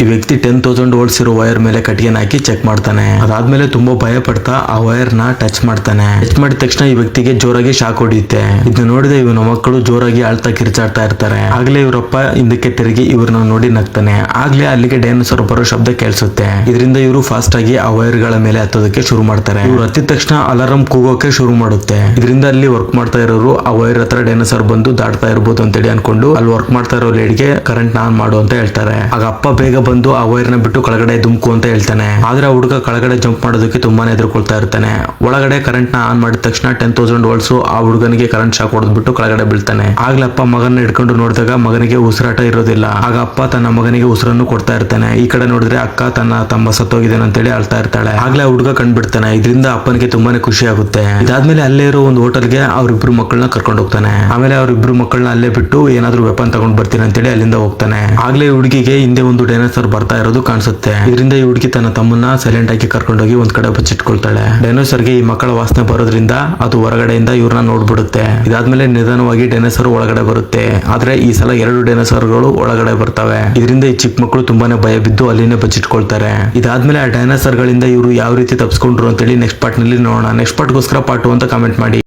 ಈ ವ್ಯಕ್ತಿ 10,000 ವೋಲ್ಟ್ಸ್ ಇರೋ ವೈರ್ ಮೇಲೆ ಕಟ್ಟಿಗೆ ಹಾಕಿ ಚೆಕ್ ಮಾಡ್ತಾನೆ. ಅದಾದ್ಮೇಲೆ ತುಂಬಾ ಭಯ ಪಡ್ತಾ ಆ ವೈರ್ ನ ಟಚ್ ಮಾಡ್ತಾನೆ. ಟಚ್ ಮಾಡಿದ ತಕ್ಷಣ ಈ ವ್ಯಕ್ತಿಗೆ ಜೋರಾಗಿ ಶಾಕ್ ಹೊಡೆಯುತ್ತೆ. ಇದನ್ನ ನೋಡಿದ ಇವನ ಮಕ್ಕಳು ಜೋರಾಗಿ ಅಳ್ತಾ ಕಿರ್ಚಾಡ್ತಾ ಇರ್ತಾರೆ. ಆಗ್ಲೇ ಇವರಪ್ಪ ಹಿಂದಕ್ಕೆ ತಿರುಗಿ ಇವ್ರನ್ನ ನೋಡಿ ನಗ್ತಾನೆ. ಆಗ್ಲೇ ಅಲ್ಲಿಗೆ ಡೈನೋಸಾರ್ ಬರೋ ಶಬ್ದ ಕೇಳಿಸುತ್ತೆ. ಇದರಿಂದ ಇವರು ಫಾಸ್ಟ್ ಆಗಿ ಆ ವೈರ್ ಗಳ ಮೇಲೆ ಹತ್ತೋದಕ್ಕೆ ಶುರು ಮಾಡ್ತಾರೆ. ಇವ್ರು ಹತ್ತಿದ ತಕ್ಷಣ ಅಲಾರಂ ಕೂಗೋಕೆ ಶುರು ಮಾಡುತ್ತೆ. ಇದರಿಂದ ಅಲ್ಲಿ ವರ್ಕ್ ಮಾಡ್ತಾ ಇರೋರು ಆ ವೈರ್ ಹತ್ರ ಡೈನೋಸಾರ್ ಬಂದು ದಾಟ್ತಾ ಇರ್ಬೋದು ಅಂತೇಳಿ ಅನ್ಕೊಂಡು ಅಲ್ಲಿ ವರ್ಕ್ ಮಾಡ್ತಾ ಇರೋ ಲೇಡಿಗೆ ಕರೆಂಟ್ ಆನ್ ಮಾಡು ಅಂತ ಹೇಳ್ತಾರೆ. ಆಗ ಅಪ್ಪ ಬೇಗ ಬಂದು ಆ ವೈರ್ ನ ಬಿಟ್ಟು ಕೆಳಗಡೆ ದುಮ್ಕು ಅಂತ ಹೇಳ್ತಾನೆ. ಆದ್ರೆ ಆ ಹುಡುಗ ಕೆಳಗಡೆ ಜಂಪ್ ಮಾಡೋದಕ್ಕೆ ತುಂಬಾನೇ ಎದುರ್ಕೊಳ್ತಾ ಇರ್ತಾನೆ. ಒಳಗಡೆ ಕರೆಂಟ್ ನ ಆನ್ ಮಾಡಿದ ತಕ್ಷಣ 10,000 ವೋಲ್ಟ್ಸ್ ಆ ಹುಡುಗನಿಗೆ ಕರೆಂಟ್ ಶಾಕ್ ಹೊಡೆದ್ಬಿಟ್ಟು ಕೆಳಗಡೆ ಬೀಳ್ತಾನೆ. ಆಗ್ಲೇ ಅಪ್ಪ ಮಗನ ಹಿಡ್ಕೊಂಡು ನೋಡಿದಾಗ ಮಗನಿಗೆ ಉಸಿರಾಟ ಇರೋದಿಲ್ಲ. ಆಗ ಅಪ್ಪ ತನ್ನ ಮಗನಿಗೆ ಉಸಿರನ್ನು ಕೊಡ್ತಾ ಇರ್ತಾನೆ. ಈ ಕಡೆ ನೋಡಿದ್ರೆ ಅಕ್ಕ ತನ್ನ ತಮ್ಮ ಸತ್ತೋಗಿದ್ದೇನೆ ಅಂತೇಳಿ ಅಳ್ತಾ ಇರ್ತಾಳೆ. ಆಗ್ಲೇ ಆ ಹುಡುಗ ಕಂಡ್ಬಿಡ್ತಾನೆ. ಇದರಿಂದ ಅಪ್ಪನಿಗೆ ತುಂಬಾನೇ ಖುಷಿ ಆಗುತ್ತೆ. ಇದಾದ್ಮೇಲೆ ಅಲ್ಲೇ ಇರೋ ಒಂದು ಹೋಟೆಲ್ಗೆ ಅವ್ರಿಬ್ರು ಮಕ್ಕಳನ್ನ ಕರ್ಕೊಂಡು ಹೋಗ್ತಾನೆ. ಆಮೇಲೆ ಅವ್ರಿಬ್ರು ಮಕ್ಕಳನ್ನ ಅಲ್ಲೇ ಬಿಟ್ಟು ಏನಾದ್ರು ವೆಪನ್ ತಗೊಂಡ್ ಬರ್ತೀನಿ ಅಂತೇಳಿ ಅಲ್ಲಿಂದ ಹೋಗ್ತಾನೆ. ಆಗ್ಲೇ ಹುಡುಗಿಗೆ ಹಿಂದೆ ಒಂದು ಡೈನೋಸಾರ್ ಬರ್ತಾ ಇರೋದು ಕಾಣಿಸುತ್ತೆ. ಇದರಿಂದ ಈ ಹುಡುಗಿ ತನ್ನ ತಮ್ಮನ್ನ ಸೈಲೆಂಟ್ ಆಗಿ ಕರ್ಕೊಂಡೋಗಿ ಒಂದ್ ಕಡೆ ಬಚ್ಚಿಟ್ಕೊಳ್ತಾಳೆ. ಡೈನೋಸಾರ್ಗೆ ಈ ಮಕ್ಕಳ ವಾಸನೆ ಬರೋದ್ರಿಂದ ಅದು ಹೊರಗಡೆಯಿಂದ ಇವ್ರನ್ನ ನೋಡ್ಬಿಡುತ್ತೆ. ಇದಾದ್ಮೇಲೆ ನಿಧಾನವಾಗಿ ಡೈನೋಸಾರ್ ಒಳಗಡೆ ಬರುತ್ತೆ. ಆದ್ರೆ ಈ ಸಲ 2 ಡೈನೋಸಾರ್ಗಳು ಒಳಗಡೆ ಬರ್ತವೆ. ಇದರಿಂದ ಈ ಚಿಕ್ಕ ಮಕ್ಕಳು ತುಂಬಾನೇ ಭಯ ಬಿದ್ದು ಅಲ್ಲಿನೇ ಬಚ್ಚಿಟ್ಕೊಳ್ತಾರೆ. ಇದಾದ್ಮೇಲೆ ಆ ಡೈನೋಸಾರ್ ಗಳಿಂದ ಇವರು ಯಾವ ರೀತಿ ತಪ್ಪಿಸ್ಕೊಂಡ್ರು ಅಂತೇಳಿ ನೆಕ್ಸ್ಟ್ ಪಾರ್ಟ್ ನಲ್ಲಿ ನೋಡೋಣ. ನೆಕ್ಸ್ಟ್ ಪಾರ್ಟ್ಗೋಸ್ಕರ ಪಾರ್ಟ್ 2 ಅಂತ ಕಾಮೆಂಟ್ ಮಾಡಿ.